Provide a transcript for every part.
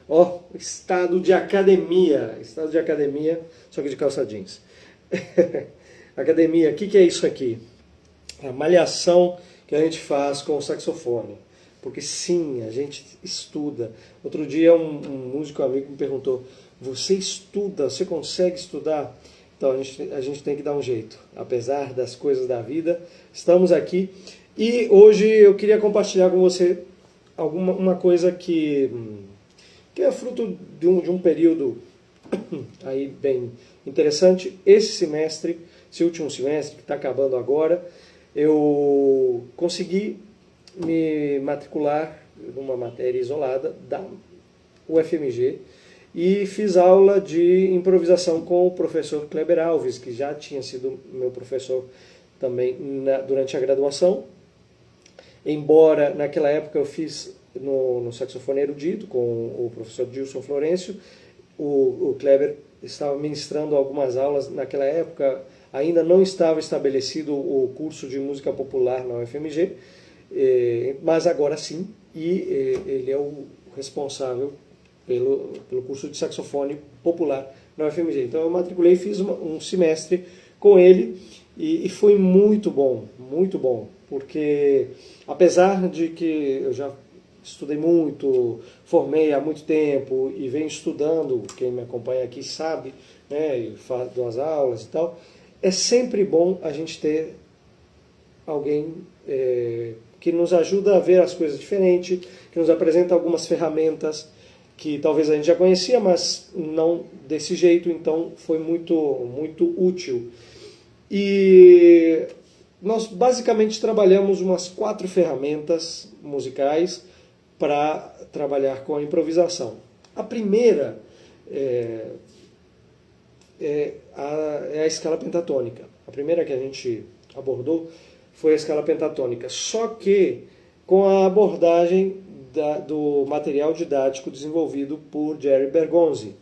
Ó, estado de academia, só que de calça jeans. Academia, o que é isso aqui? A malhação que a gente faz com o saxofone. Porque sim, a gente estuda. Outro dia um músico amigo me perguntou, você estuda, você consegue estudar? Então a gente tem que dar um jeito. Apesar das coisas da vida, estamos aqui. E hoje eu queria compartilhar com você uma coisa que é fruto de um período aí bem interessante. Esse último semestre, que está acabando agora, eu consegui me matricular numa matéria isolada da UFMG e fiz aula de improvisação com o professor Kleber Alves, que já tinha sido meu professor também durante a graduação. Embora naquela época eu fiz no saxofone erudito com o professor Dilson Florencio, o Kleber estava ministrando algumas aulas. Naquela época ainda não estava estabelecido o curso de música popular na UFMG, mas agora sim, e ele é o responsável pelo curso de saxofone popular na UFMG. Então eu matriculei e fiz um semestre com ele e foi muito bom, porque apesar de que eu já estudei muito, formei há muito tempo e venho estudando, quem me acompanha aqui sabe, né, e dou as aulas e tal, é sempre bom a gente ter alguém que nos ajuda a ver as coisas diferente, que nos apresenta algumas ferramentas que talvez a gente já conhecia, mas não desse jeito, então foi muito útil. E nós basicamente trabalhamos umas 4 ferramentas musicais para trabalhar com a improvisação. A primeira é a escala pentatônica. A primeira que a gente abordou foi a escala pentatônica, só que com a abordagem do material didático desenvolvido por Jerry Bergonzi,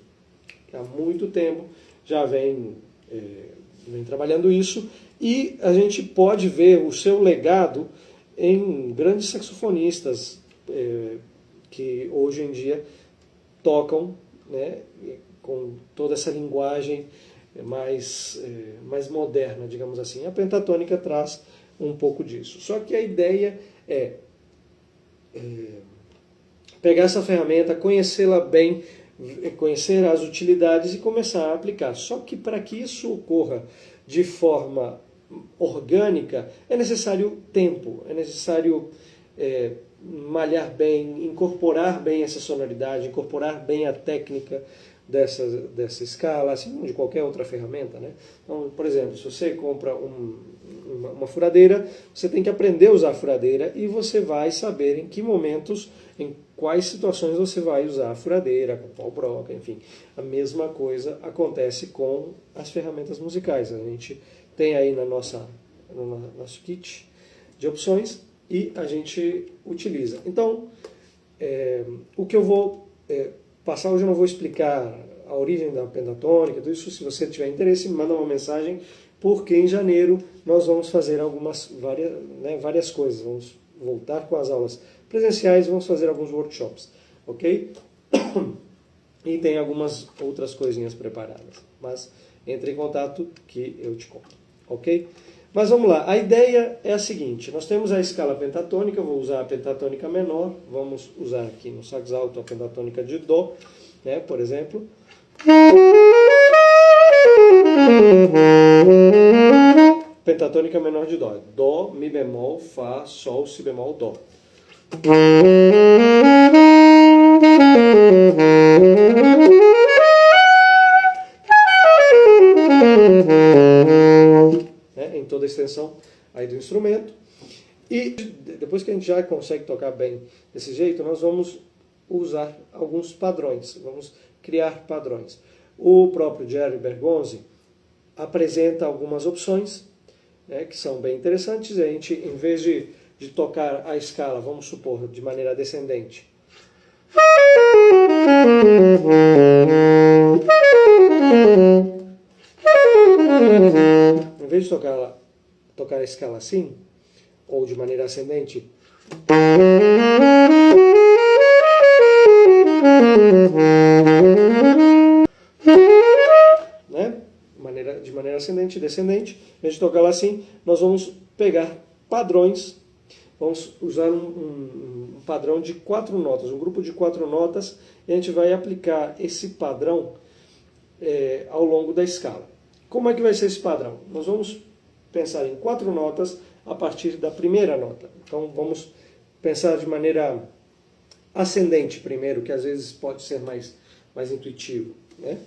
que há muito tempo já vem trabalhando isso, e a gente pode ver o seu legado em grandes saxofonistas que hoje em dia tocam, né, com toda essa linguagem mais moderna, digamos assim. A pentatônica traz um pouco disso. Só que a ideia é pegar essa ferramenta, conhecê-la bem, conhecer as utilidades e começar a aplicar. Só que para que isso ocorra de forma orgânica, é necessário tempo, é necessário malhar bem, incorporar bem essa sonoridade, incorporar bem a técnica dessa escala, assim de qualquer outra ferramenta, né? Então, por exemplo, se você compra uma furadeira, você tem que aprender a usar a furadeira e você vai saber em que momentos, em quais situações você vai usar a furadeira, com pau broca, enfim. A mesma coisa acontece com as ferramentas musicais. A gente tem aí no nosso kit de opções e a gente utiliza. Então, o que eu vou passar hoje, eu não vou explicar a origem da pentatônica, tudo isso. Se você tiver interesse, me manda uma mensagem, porque em janeiro nós vamos fazer várias coisas. Vamos voltar com as aulas presenciais, vamos fazer alguns workshops, ok? E tem algumas outras coisinhas preparadas, mas entre em contato que eu te conto, ok? Mas vamos lá, a ideia é a seguinte: nós temos a escala pentatônica, eu vou usar a pentatônica menor, vamos usar aqui no sax alto a pentatônica de Dó, né, por exemplo. Pentatônica menor de Dó, Dó, Mi bemol, Fá, Sol, Si bemol, Dó. Em toda a extensão aí do instrumento. E depois que a gente já consegue tocar bem desse jeito, nós vamos usar alguns padrões, vamos criar padrões. O próprio Jerry Bergonzi apresenta algumas opções, né, que são bem interessantes. A gente, em vez de tocar a escala, vamos supor, de maneira descendente, Em vez de tocar a escala assim, ou de maneira ascendente, né? De maneira ascendente e descendente, em vez de tocar ela assim, nós vamos pegar padrões, vamos usar um padrão de 4 notas, um grupo de 4 notas, e a gente vai aplicar esse padrão ao longo da escala. Como é que vai ser esse padrão? Nós vamos pensar em 4 notas a partir da primeira nota. Então vamos pensar de maneira ascendente primeiro, que às vezes pode ser mais intuitivo, né?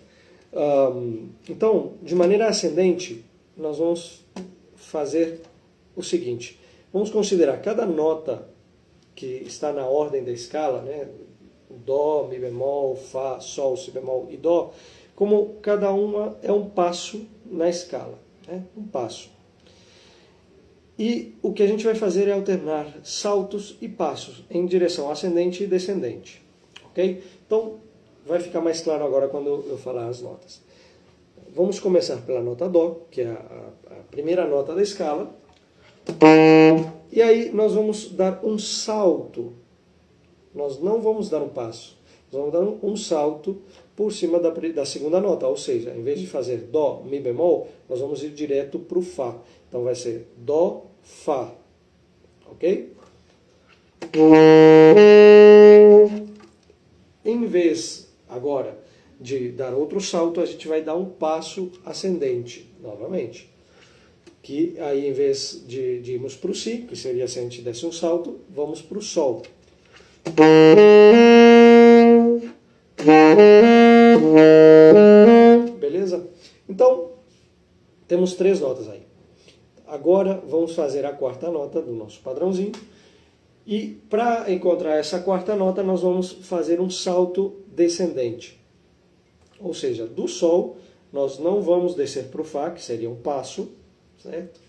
Então, de maneira ascendente, nós vamos fazer o seguinte. Vamos considerar cada nota que está na ordem da escala, né? Dó, Mi bemol, Fá, Sol, Si bemol e Dó, como cada uma é um passo na escala, né? Um passo. E o que a gente vai fazer é alternar saltos e passos em direção ascendente e descendente. Ok? Então, vai ficar mais claro agora quando eu falar as notas. Vamos começar pela nota Dó, que é a primeira nota da escala. E aí nós vamos dar um salto. Nós não vamos dar um passo. Nós vamos dar um salto por cima da segunda nota. Ou seja, em vez de fazer Dó, Mi bemol, nós vamos ir direto para o Fá. Então vai ser Dó, Fá. Ok? Em vez, agora, de dar outro salto, a gente vai dar um passo ascendente, novamente. Que aí, em vez de irmos para o Si, que seria se a gente desse um salto, vamos para o Sol. Beleza? Então, temos 3 notas aí. Agora, vamos fazer a quarta nota do nosso padrãozinho. E para encontrar essa quarta nota, nós vamos fazer um salto descendente. Ou seja, do Sol, nós não vamos descer para o Fá, que seria um passo, certo?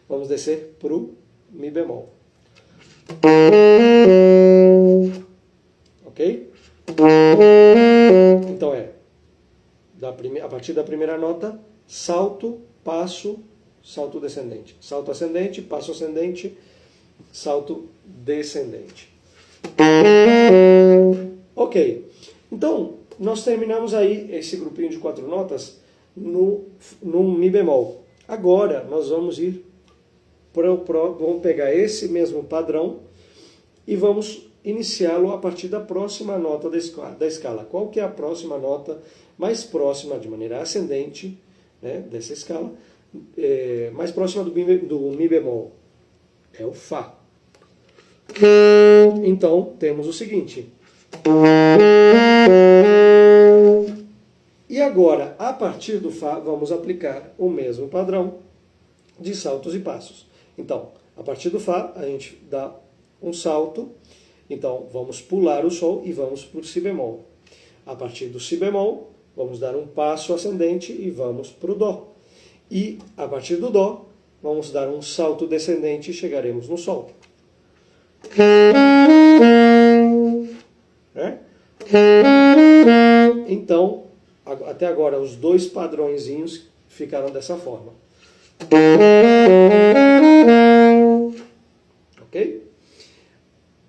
Vamos descer para o Mi bemol. Ok? Então a partir da primeira nota, salto, passo, salto descendente. Salto ascendente, passo ascendente, salto descendente. Ok. Então, nós terminamos aí esse grupinho de 4 notas no Mi bemol. Agora, nós vamos ir vamos pegar esse mesmo padrão e vamos iniciá-lo a partir da próxima nota da escala. Qual que é a próxima nota mais próxima, de maneira ascendente, né, dessa escala, mais próxima do Mi bemol? É o Fá. Então, temos o seguinte. E agora, a partir do Fá, vamos aplicar o mesmo padrão de saltos e passos. Então, a partir do Fá, a gente dá um salto. Então, vamos pular o Sol e vamos para o Si bemol. A partir do Si bemol, vamos dar um passo ascendente e vamos para o Dó. E, a partir do Dó, vamos dar um salto descendente e chegaremos no Sol. Então, até agora, os 2 padrõezinhos ficaram dessa forma. Ok?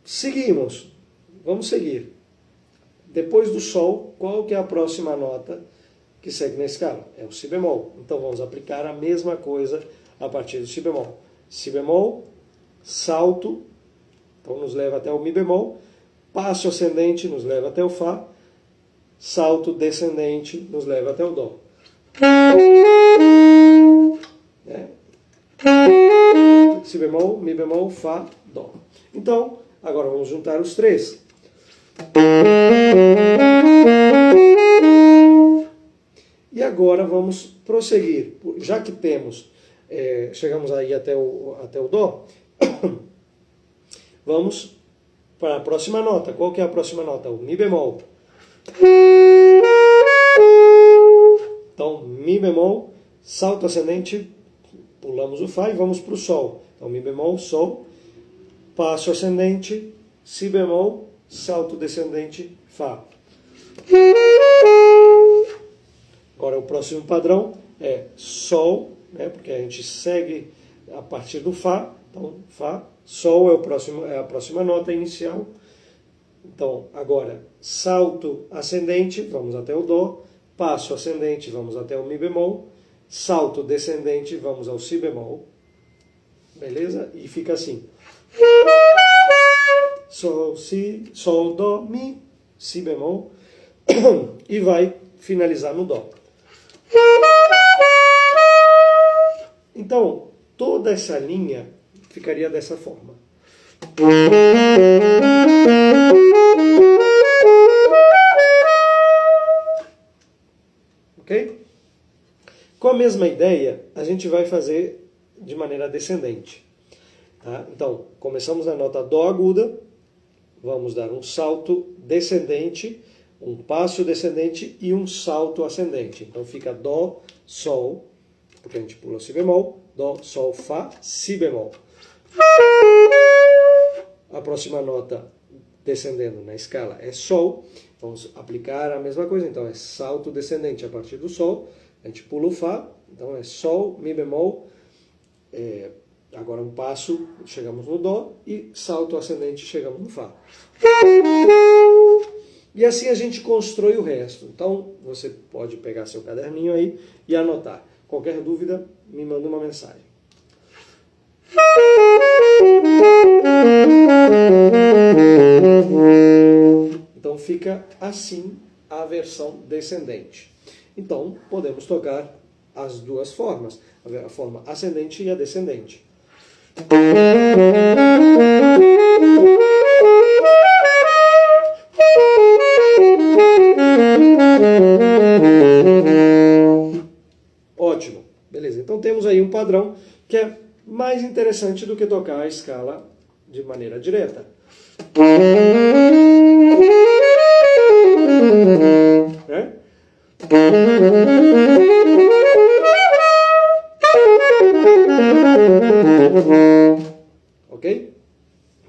Seguimos. Vamos seguir. Depois do Sol, qual que é a próxima nota que segue na escala? É o Si bemol. Então vamos aplicar a mesma coisa a partir do Si bemol. Si bemol, salto, então nos leva até o Mi bemol, passo ascendente nos leva até o Fá, salto descendente nos leva até o Dó. Si bemol, Mi bemol, Fá, Dó. Então, agora vamos juntar os 3. E agora vamos prosseguir. Já que chegamos aí até o Dó, vamos para a próxima nota. Qual que é a próxima nota? O Mi bemol. Então, Mi bemol, salto ascendente, pulamos o Fá e vamos para o Sol. Então, Mi bemol, Sol, passo ascendente, Si bemol, salto descendente, Fá. Agora, o próximo padrão é Sol, né, porque a gente segue a partir do Fá, então Fá, Sol é a próxima nota inicial. Então, agora, salto ascendente, vamos até o Dó, passo ascendente, vamos até o Mi bemol, salto descendente, vamos ao Si bemol, beleza? E fica assim. Sol, Si, Sol, Dó, Mi, Si bemol, e vai finalizar no Dó. Então, toda essa linha ficaria dessa forma. Ok? Com a mesma ideia, a gente vai fazer de maneira descendente. Tá? Então, começamos na nota Dó aguda, vamos dar um salto descendente, um passo descendente e um salto ascendente. Então fica Dó, Sol, porque a gente pula Si bemol, Dó, Sol, Fá, Si bemol. A próxima nota descendendo na escala é Sol. Vamos aplicar a mesma coisa, então é salto descendente a partir do Sol. A gente pula o Fá, então é Sol, Mi bemol, agora um passo, chegamos no Dó, e salto ascendente, chegamos no Fá. E assim a gente constrói o resto. Então você pode pegar seu caderninho aí e anotar. Qualquer dúvida, me manda uma mensagem. Então fica assim a versão descendente. Então podemos tocar as duas formas, a forma ascendente e a descendente. Ótimo, beleza. Então temos aí um padrão que é mais interessante do que tocar a escala de maneira direta. Né? Ok?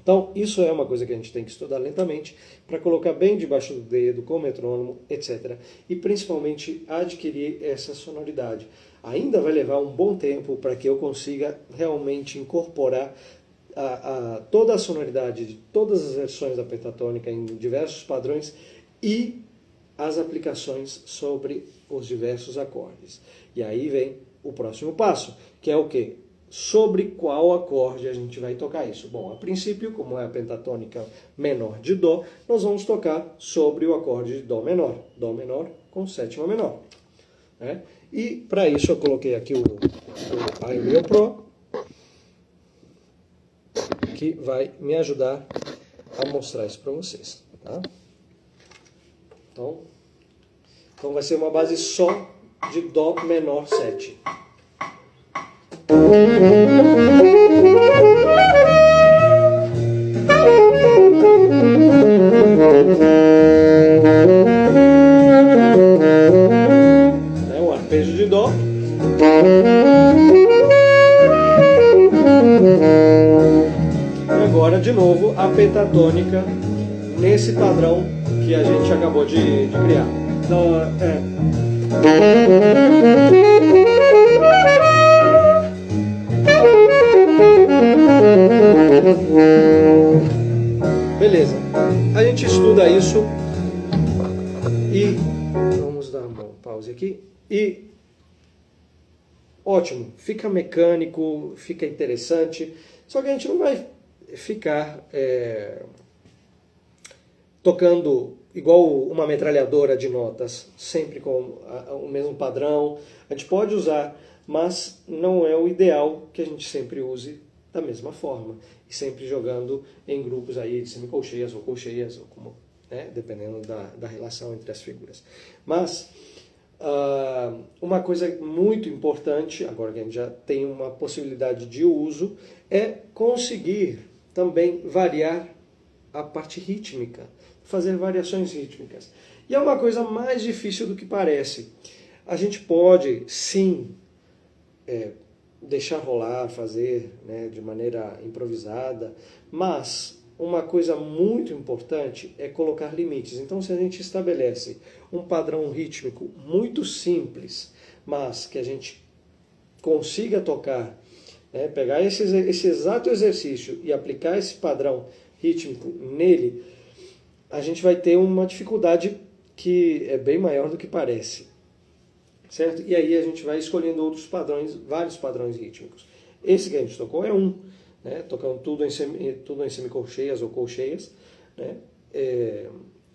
Então, isso é uma coisa que a gente tem que estudar lentamente para colocar bem debaixo do dedo, com o metrônomo, etc. E principalmente adquirir essa sonoridade. Ainda vai levar um bom tempo para que eu consiga realmente incorporar toda a sonoridade de todas as versões da pentatônica em diversos padrões e as aplicações sobre os diversos acordes. E aí vem o próximo passo, que é o quê? Sobre qual acorde a gente vai tocar isso? Bom, a princípio, como é a pentatônica menor de Dó, nós vamos tocar sobre o acorde de Dó menor com sétima menor. Né? E para isso eu coloquei aqui o iMeal Pro, que vai me ajudar a mostrar isso para vocês. Tá? Então vai ser uma base só de Dó menor 7. É um arpejo de Dó. E agora, de novo, a pentatônica nesse padrão que a gente acabou de criar. Dó, Beleza, a gente estuda isso e vamos dar uma pausa aqui e ótimo, fica mecânico, fica interessante, só que a gente não vai ficar tocando igual uma metralhadora de notas, sempre com o mesmo padrão. A gente pode usar, mas não é o ideal que a gente sempre use da mesma forma, e sempre jogando em grupos aí de semicolcheias ou colcheias, ou como, né, dependendo da relação entre as figuras. Mas uma coisa muito importante, agora que a gente já tem uma possibilidade de uso, é conseguir também variar a parte rítmica, fazer variações rítmicas. E é uma coisa mais difícil do que parece. A gente pode, sim, deixar rolar, fazer, né, de maneira improvisada, mas uma coisa muito importante é colocar limites. Então, se a gente estabelece um padrão rítmico muito simples, mas que a gente consiga tocar, né, pegar esse exato exercício e aplicar esse padrão rítmico nele, a gente vai ter uma dificuldade que é bem maior do que parece, certo? E aí a gente vai escolhendo outros padrões, vários padrões rítmicos. Esse que a gente tocou é um, né, tocando tudo em semicolcheias ou colcheias, né?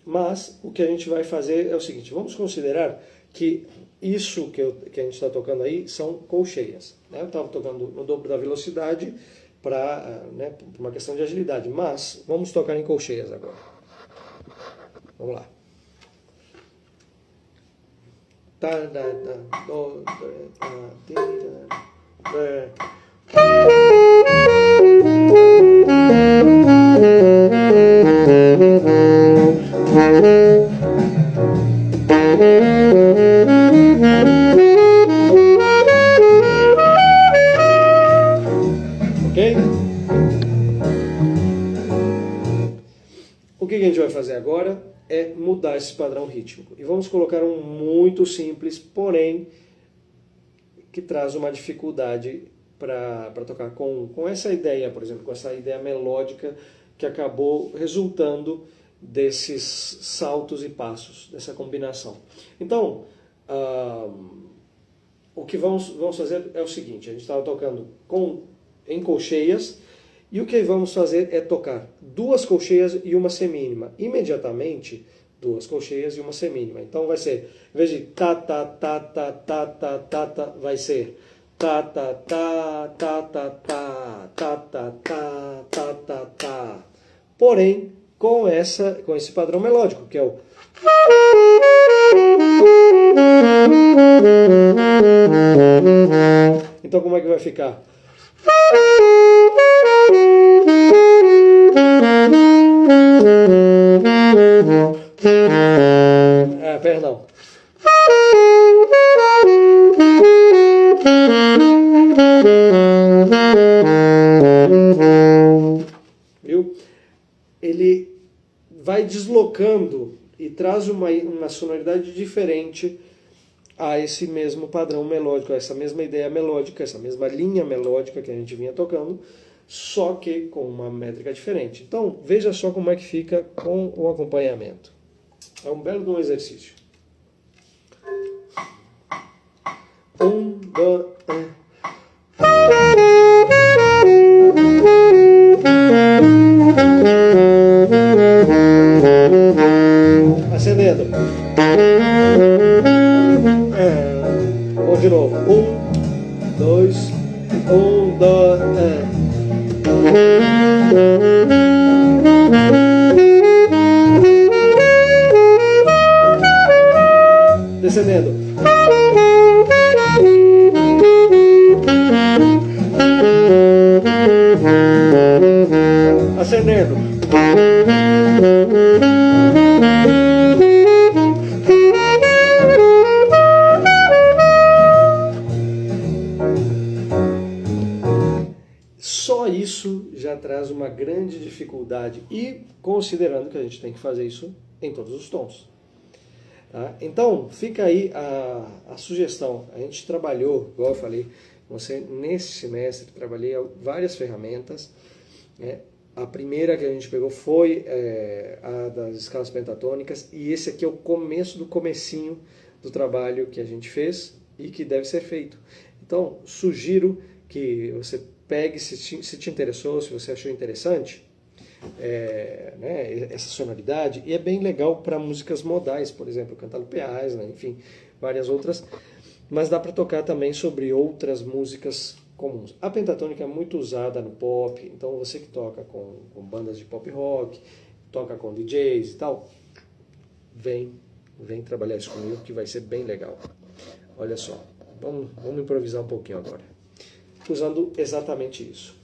Mas o que a gente vai fazer é o seguinte: vamos considerar que isso que a gente está tocando aí são colcheias, né? Eu estava tocando no dobro da velocidade para, né, uma questão de agilidade, mas vamos tocar em colcheias agora. Vamos lá. Tá, da, da, do, da, ti, da, ok? O que a gente vai fazer agora é mudar esse padrão rítmico. E vamos colocar um muito simples, porém que traz uma dificuldade para tocar com essa ideia, por exemplo, com essa ideia melódica que acabou resultando desses saltos e passos, dessa combinação. Então, o que vamos fazer é o seguinte: a gente estava tocando em colcheias, e o que vamos fazer é tocar duas colcheias e uma semínima. Imediatamente, duas colcheias e uma semínima. Então vai ser, em vez de ta ta ta ta ta ta ta ta, vai ser ta ta ta ta ta ta ta ta ta ta ta ta. Porém, com esse padrão melódico, que é o então como é que vai ficar? Perdão. Viu? Ele vai deslocando e traz uma sonoridade diferente a esse mesmo padrão melódico, a essa mesma ideia melódica, essa mesma linha melódica que a gente vinha tocando, só que com uma métrica diferente. Então, veja só como é que fica com o acompanhamento. É um belo exercício. 1, 2, 3. Acendendo. Vamos de novo. 1, 2, 1, 2, 3. Descendendo. Ascendendo. Só isso já traz uma grande dificuldade, e considerando que a gente tem que fazer isso em todos os tons. Tá? Então, fica aí a sugestão. A gente trabalhou, igual eu falei, nesse semestre, trabalhei várias ferramentas. Né? A primeira que a gente pegou foi a das escalas pentatônicas, e esse aqui é o começo do comecinho do trabalho que a gente fez e que deve ser feito. Então, sugiro que você pegue, se te interessou, se você achou interessante, né, essa sonoridade, e é bem legal para músicas modais, por exemplo, cantalupeais, né, enfim, várias outras, mas dá para tocar também sobre outras músicas comuns. A pentatônica é muito usada no pop, então você que toca com bandas de pop rock, toca com DJs e tal, vem trabalhar isso comigo que vai ser bem legal. Olha só, vamos improvisar um pouquinho agora, usando exatamente isso.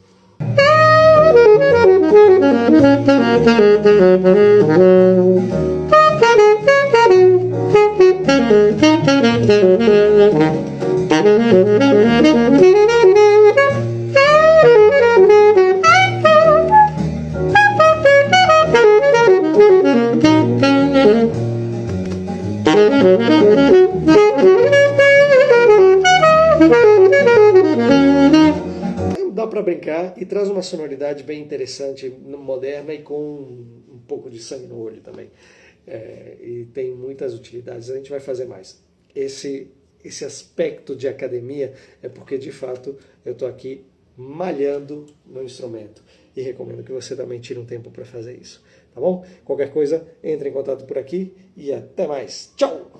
Dá para brincar e traz uma sonoridade bem interessante, moderna e com um pouco de sangue no olho também. E tem muitas utilidades, a gente vai fazer mais. Esse aspecto de academia é porque, de fato, eu estou aqui malhando no instrumento. E recomendo que você também tire um tempo para fazer isso. Tá bom? Qualquer coisa, entre em contato por aqui e até mais. Tchau!